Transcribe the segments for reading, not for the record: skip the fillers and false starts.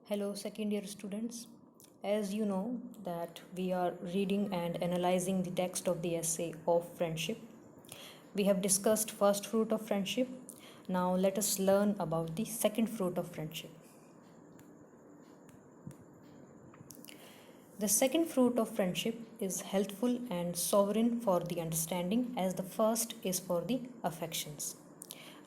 Hello, second year students. As you know that we are reading and analyzing the text of the essay of friendship. We have discussed first fruit of friendship. Now let us learn about the second fruit of friendship. The second fruit of friendship is healthful and sovereign for the understanding, as the first is for the affections.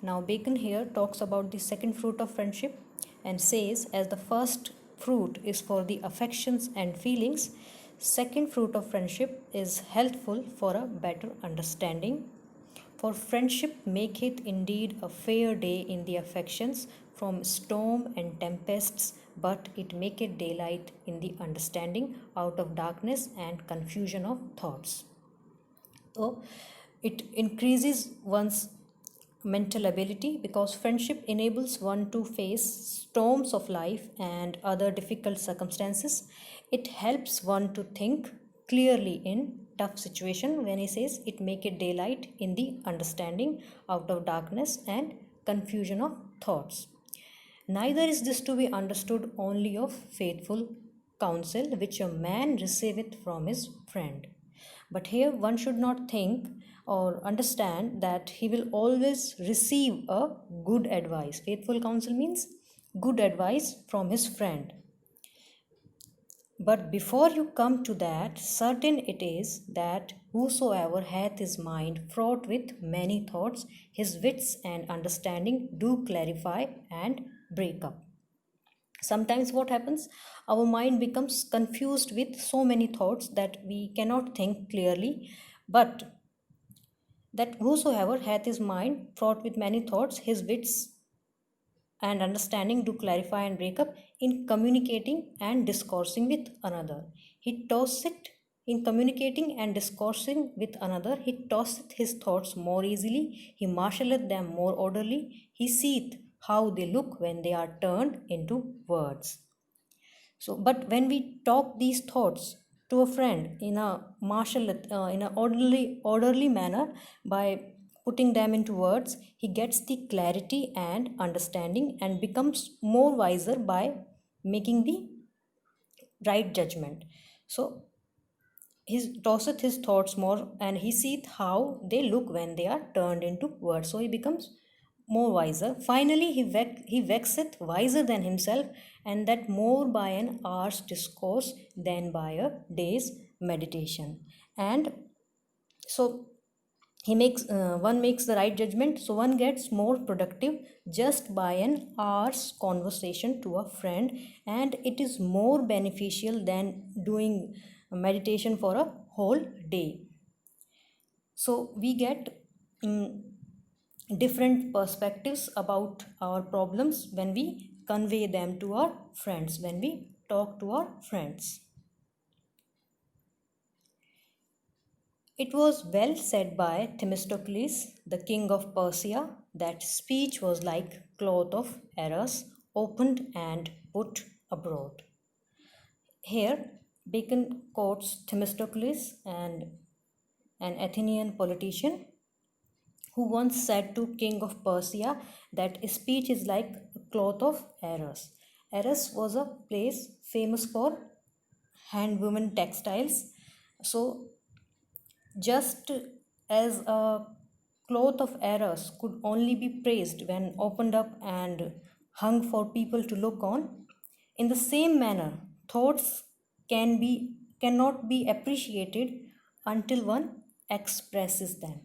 Now Bacon here talks about the second fruit of friendship and says, as the first fruit is for the affections and feelings, second fruit of friendship is healthful for a better understanding. For friendship maketh indeed a fair day in the affections from storm and tempests, but it maketh daylight in the understanding out of darkness and confusion of thoughts. So it increases one's mental ability because friendship enables one to face storms of life and other difficult circumstances. It helps one to think clearly in tough situation. When he says it make it daylight in the understanding out of darkness and confusion of thoughts. Neither is this to be understood only of faithful counsel which a man receiveth from his friend. But here one should not think or understand that he will always receive a good advice. Faithful counsel means good advice from his friend. But before you come to that, certain it is that whosoever hath his mind fraught with many thoughts, his wits and understanding do clarify and break up. Sometimes what happens, our mind becomes confused with so many thoughts that we cannot think clearly. But that whosoever hath his mind fraught with many thoughts, his wits and understanding do clarify and break up in communicating and discoursing with another. He tosseth in communicating and discoursing with another, he tosseth his thoughts more easily, he marshalleth them more orderly, he seeth how they look when they are turned into words. So, but when we talk these thoughts to a friend in a in an orderly manner by putting them into words, he gets the clarity and understanding and becomes more wiser by making the right judgment. So, he tosseth his thoughts more and he seeth how they look when they are turned into words. So he becomes more wiser. Finally, he vexeth wiser than himself, and that more by an hour's discourse than by a day's meditation. And so he makes one makes the right judgment, so one gets more productive just by an hour's conversation to a friend, and it is more beneficial than doing meditation for a whole day. So we get different perspectives about our problems when we convey them to our friends, when we talk to our friends. It was well said by Themistocles, the king of Persia, that speech was like cloth of Eros, opened and put abroad. Here, Bacon quotes Themistocles, and an Athenian politician, who once said to king of Persia that speech is like a cloth of Eros. Eros was a place famous for handwoven textiles. So just as a cloth of Eros could only be praised when opened up and hung for people to look on, in the same manner, thoughts cannot be appreciated until one expresses them.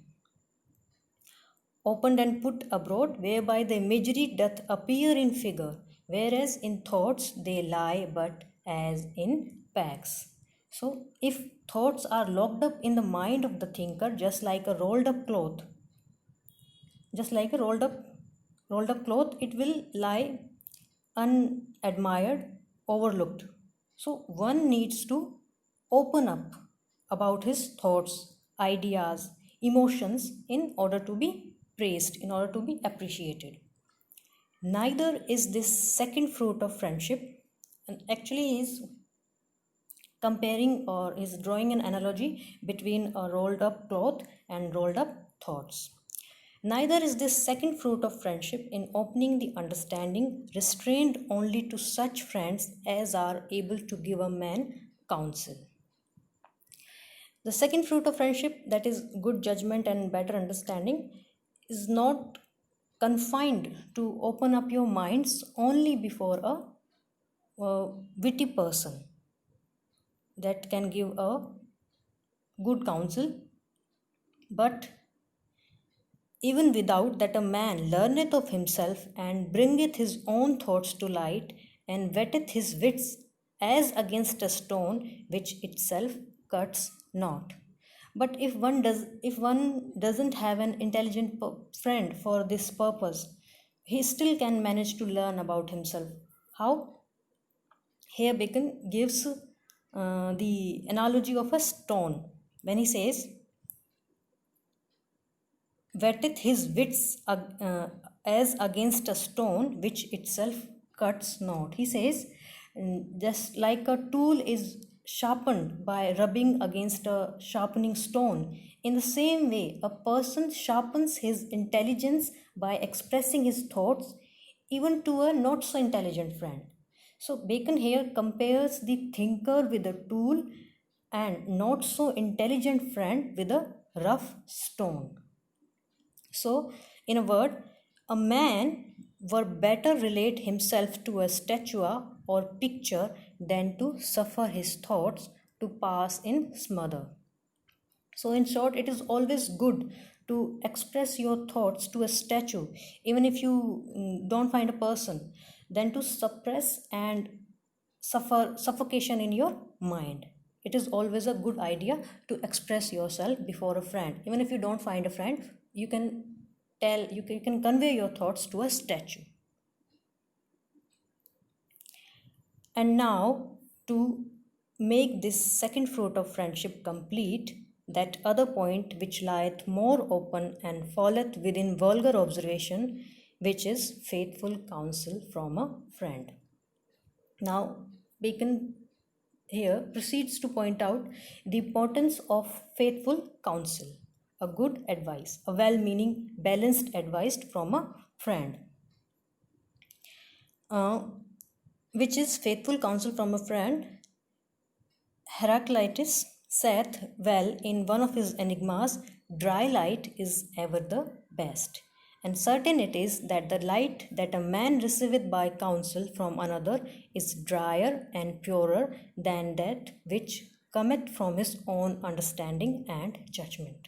Opened and put abroad, whereby the imagery doth appear in figure, whereas in thoughts they lie but as in packs. So, if thoughts are locked up in the mind of the thinker, just like a rolled up cloth, it will lie unadmired, overlooked. So, one needs to open up about his thoughts, ideas, emotions in order to be praised, in order to be appreciated. Neither is this second fruit of friendship, and actually he is comparing or is drawing an analogy between a rolled up cloth and rolled up thoughts. Neither is this second fruit of friendship in opening the understanding restrained only to such friends as are able to give a man counsel. The second fruit of friendship, that is good judgment and better understanding, is not confined to open up your minds only before a witty person that can give a good counsel, but even without that a man learneth of himself and bringeth his own thoughts to light and wetteth his wits as against a stone which itself cuts not. But if one doesn't have an intelligent friend for this purpose, he still can manage to learn about himself. How? Here Bacon gives the analogy of a stone when he says, wetteth his wits as against a stone which itself cuts not. He says, just like a tool is sharpened by rubbing against a sharpening stone, in the same way, a person sharpens his intelligence by expressing his thoughts even to a not so intelligent friend. So, Bacon here compares the thinker with a tool and not so intelligent friend with a rough stone. So, in a word, a man were better relate himself to a statue or picture than to suffer his thoughts to pass in smother. So, in short, it is always good to express your thoughts to a statue, even if you don't find a person, than to suppress and suffer suffocation in your mind. It is always a good idea to express yourself before a friend. Even if you don't find a friend, you can you can convey your thoughts to a statue. And now, to make this second fruit of friendship complete, that other point which lieth more open and falleth within vulgar observation, which is faithful counsel from a friend. Now, Bacon here proceeds to point out the importance of faithful counsel, a good advice, a well meaning, balanced advice from a friend. Which is faithful counsel from a friend. Heraclitus saith well in one of his enigmas, dry light is ever the best. And certain it is that the light that a man receiveth by counsel from another is drier and purer than that which cometh from his own understanding and judgment.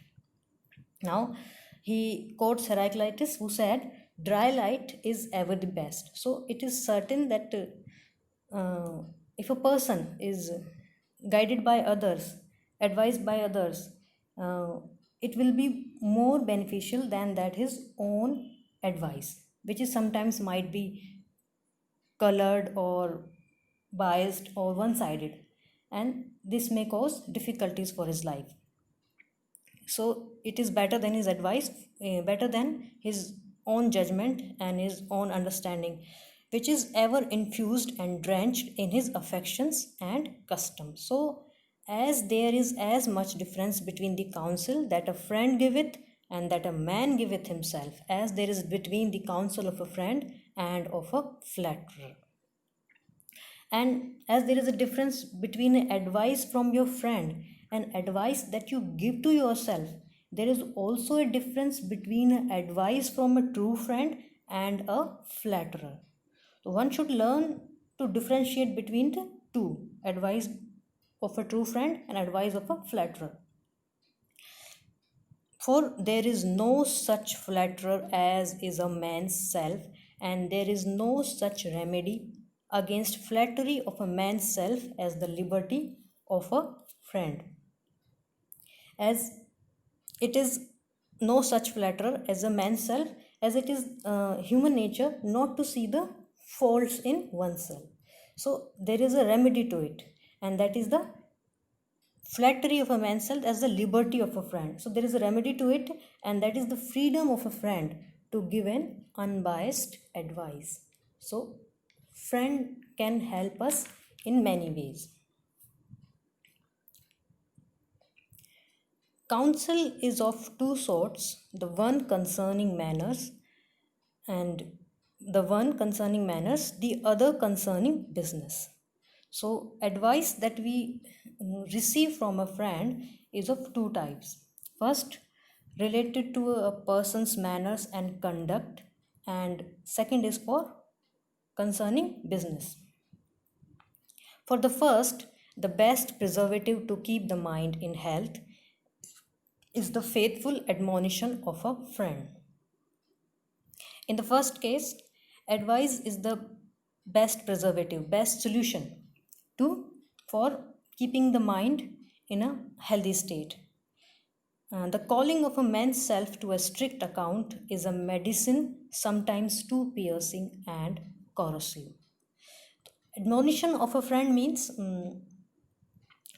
Now, he quotes Heraclitus, who said, dry light is ever the best. So, it is certain that if a person is guided by others, advised by others, it will be more beneficial than that his own advice, which is sometimes might be colored or biased or one-sided, and this may cause difficulties for his life. So it is better than his advice, better than his own judgment and his own understanding, which is ever infused and drenched in his affections and customs. So, as there is as much difference between the counsel that a friend giveth and that a man giveth himself, as there is between the counsel of a friend and of a flatterer. And as there is a difference between advice from your friend and advice that you give to yourself, there is also a difference between advice from a true friend and a flatterer. So one should learn to differentiate between the two, advice of a true friend and advice of a flatterer. For there is no such flatterer as is a man's self, and there is no such remedy against flattery of a man's self as the liberty of a friend. As it is no such flatterer as a man's self, as it is human nature not to see the faults in oneself. So there is a remedy to it, and that is the flattery of a man's self as the liberty of a friend. So there is a remedy to it, and that is the freedom of a friend to give an unbiased advice. So friend can help us in many ways. Counsel is of two sorts, the one concerning manners, and the one concerning manners, the other concerning business. So, advice that we receive from a friend is of two types. First, related to a person's manners and conduct, and second is for concerning business. For the first, the best preservative to keep the mind in health is the faithful admonition of a friend. In the first case, advice is the best preservative, best solution to for keeping the mind in a healthy state. The calling of a man's self to a strict account is a medicine sometimes too piercing and corrosive. Admonition of a friend means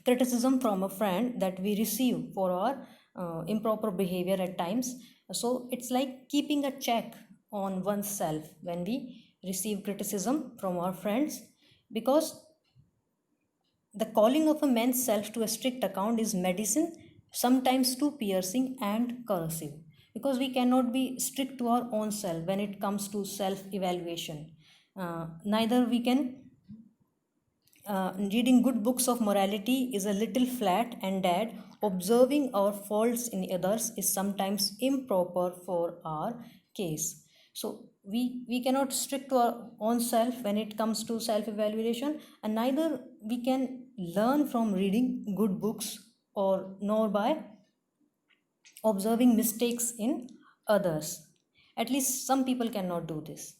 criticism from a friend that we receive for our improper behavior at times. So it's like keeping a check on oneself when we receive criticism from our friends, because the calling of a man's self to a strict account is medicine sometimes too piercing and corrosive, because we cannot be strict to our own self when it comes to self evaluation. Neither we can reading good books of morality is a little flat and dead. Observing our faults in others is sometimes improper for our case. So we cannot stick to our own self when it comes to self-evaluation, and neither we can learn from reading good books or nor by observing mistakes in others. At least some people cannot do this.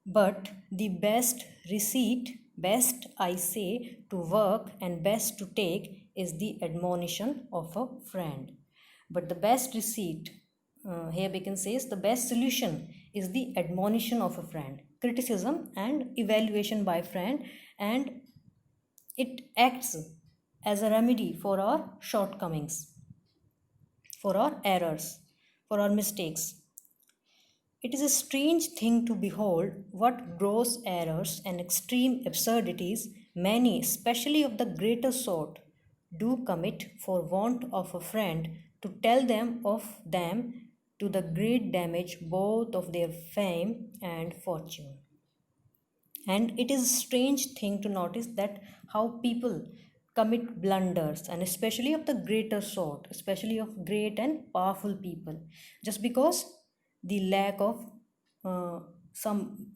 But the best receipt, best I say to work and best to take is the admonition of a friend. But the best receipt, here Bacon says, the best solution is the admonition of a friend, criticism and evaluation by friend, and it acts as a remedy for our shortcomings, for our errors, for our mistakes. It is a strange thing to behold what gross errors and extreme absurdities many, especially of the greater sort, do commit for want of a friend to tell them of them, to the great damage both of their fame and fortune. And it is a strange thing to notice that how people commit blunders, and especially of the greater sort, especially of great and powerful people, just because the lack of some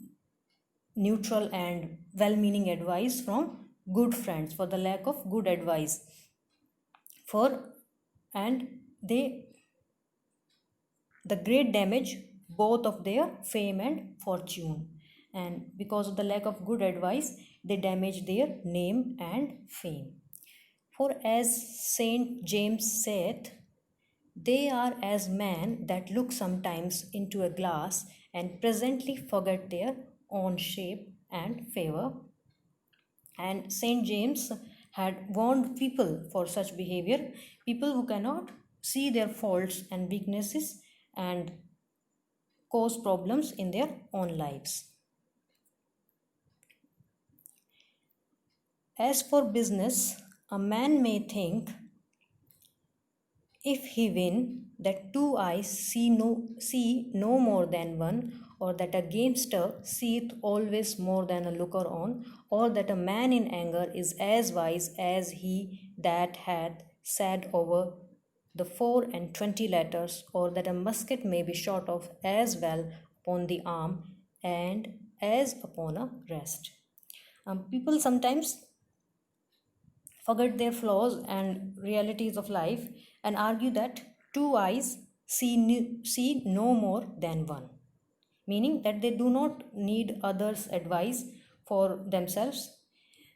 neutral and well-meaning advice from good friends, for the lack of good advice, for and they the great damage both of their fame and fortune, and because of the lack of good advice they damage their name and fame. For as Saint James saith, they are as men that look sometimes into a glass and presently forget their own shape and favor. And Saint James had warned people for such behavior, people who cannot see their faults and weaknesses and cause problems in their own lives. As for business, a man may think, if he win, that two eyes see no more than one, or that a gamester seeth always more than a looker on, or that a man in anger is as wise as he that hath sat over the 24 letters, or that a musket may be shot off as well upon the arm and as upon a rest. People sometimes forget their flaws and realities of life and argue that two eyes see no more than one, meaning that they do not need others' advice for themselves.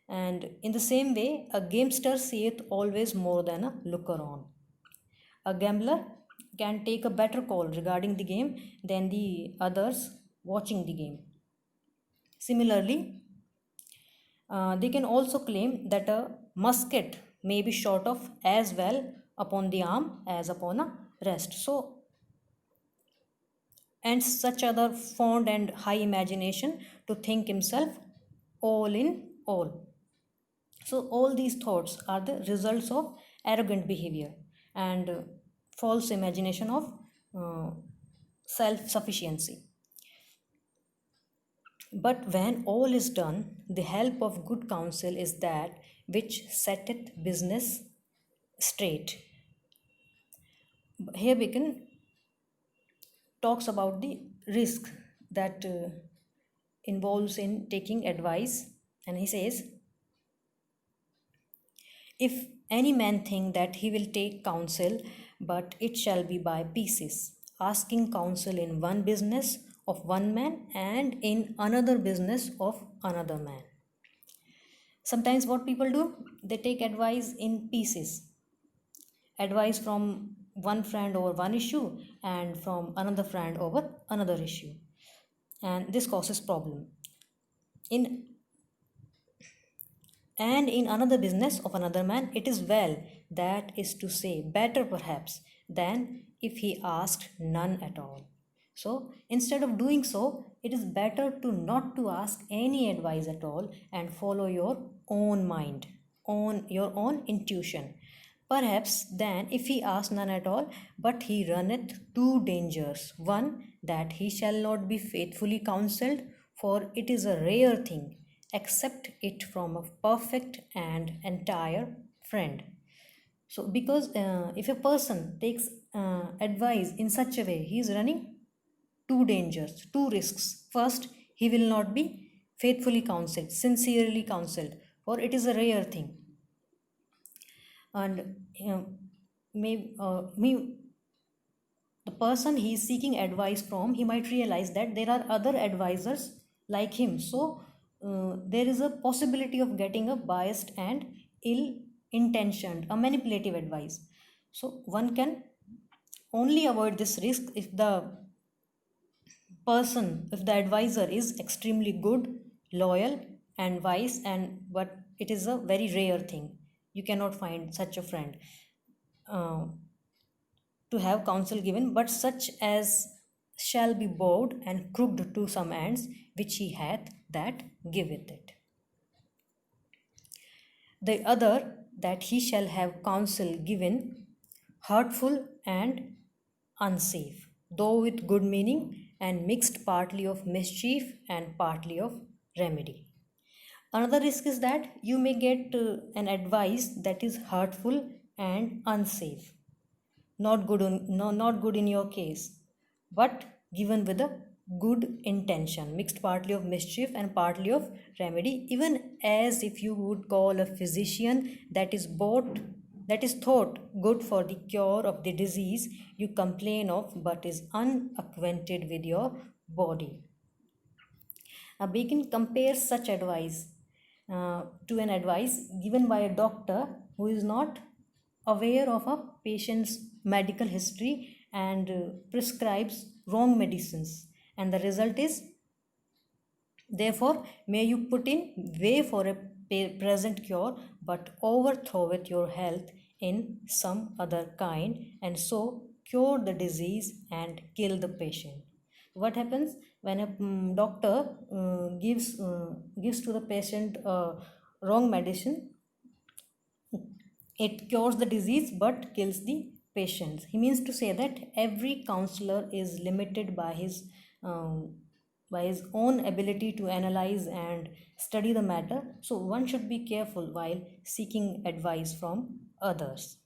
And in the same way, a gamester seeth always more than a looker on. A gambler can take a better call regarding the game than the others watching the game. Similarly, they can also claim that a musket may be shot off as well upon the arm as upon a rest. So, and such other fond and high imagination to think himself all in all. So, all these thoughts are the results of arrogant behavior and false imagination of self-sufficiency. But when all is done, the help of good counsel is that which setteth business straight. Here Bacon talks about the risk that involves in taking advice, and he says, if any man think that he will take counsel, but it shall be by pieces, asking counsel in one business of one man and in another business of another man. Sometimes what people do, they take advice in pieces, advice from one friend over one issue and from another friend over another issue, and this causes problem in and in another business of another man. It is well, that is to say, better perhaps than if he asked none at all. So instead of doing so, it is better to not to ask any advice at all and follow your own mind, on your own intuition. Perhaps then, if he ask none at all, but he runneth two dangers. One, that he shall not be faithfully counselled, for it is a rare thing, accept it from a perfect and entire friend. So, because if a person takes advice in such a way, he is running two dangers, two risks. First, he will not be faithfully counseled, sincerely counseled, for it is a rare thing. And the person he is seeking advice from, he might realize that there are other advisors like him. So, there is a possibility of getting a biased and ill intentioned, a manipulative advice. So, one can only avoid this risk if if the advisor is extremely good, loyal, and wise, and but it is a very rare thing. You cannot find such a friend to have counsel given, but such as shall be bowed and crooked to some ends which he hath that giveth it. The other, that he shall have counsel given hurtful and unsafe, though with good meaning, and mixed partly of mischief and partly of remedy. Another risk is that you may get an advice that is hurtful and unsafe, not good in your case, but given with a good intention, mixed partly of mischief and partly of remedy, even as if you would call a physician that is thought good for the cure of the disease you complain of, but is unacquainted with your body. Bacon compares such advice to an advice given by a doctor who is not aware of a patient's medical history and prescribes wrong medicines. And the result is, therefore, may you put in way for a present cure, but overthroweth your health in some other kind, and so cure the disease and kill the patient. What happens when a doctor gives to the patient wrong medicine? It cures the disease but kills the patients. He means to say that every counselor is limited by his own ability to analyze and study the matter. So one should be careful while seeking advice from others.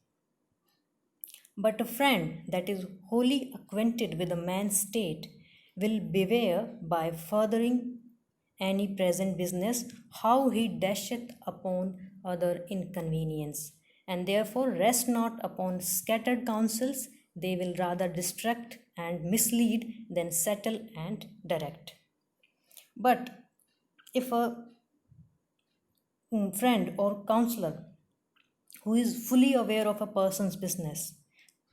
But a friend that is wholly acquainted with a man's state will beware by furthering any present business how he dasheth upon other inconvenience, and therefore rest not upon scattered counsels. They will rather distract and mislead than settle and direct. But if a friend or counselor who is fully aware of a person's business,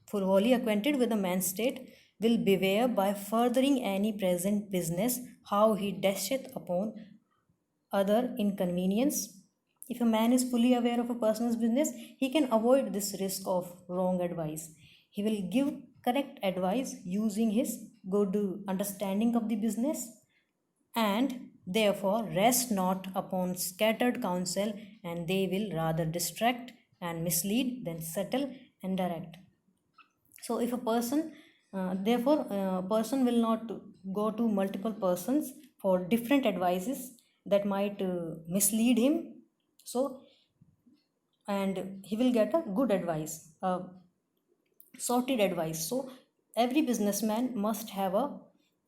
fully acquainted with a man's state, will beware by furthering any present business how he dasheth upon other inconvenience. If a man is fully aware of a person's business, he can avoid this risk of wrong advice. He will give correct advice using his good understanding of the business, and therefore rest not upon scattered counsel, and they will rather distract and mislead than settle and direct. So if a person Therefore, a person will not go to multiple persons for different advices that might mislead him. So, and he will get a good advice, sorted advice. So, every businessman must have a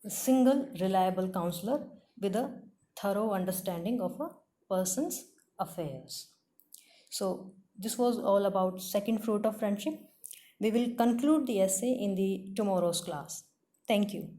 single reliable counselor with a thorough understanding of a person's affairs. So, this was all about second fruit of friendship. We will conclude the essay in the tomorrow's class. Thank you.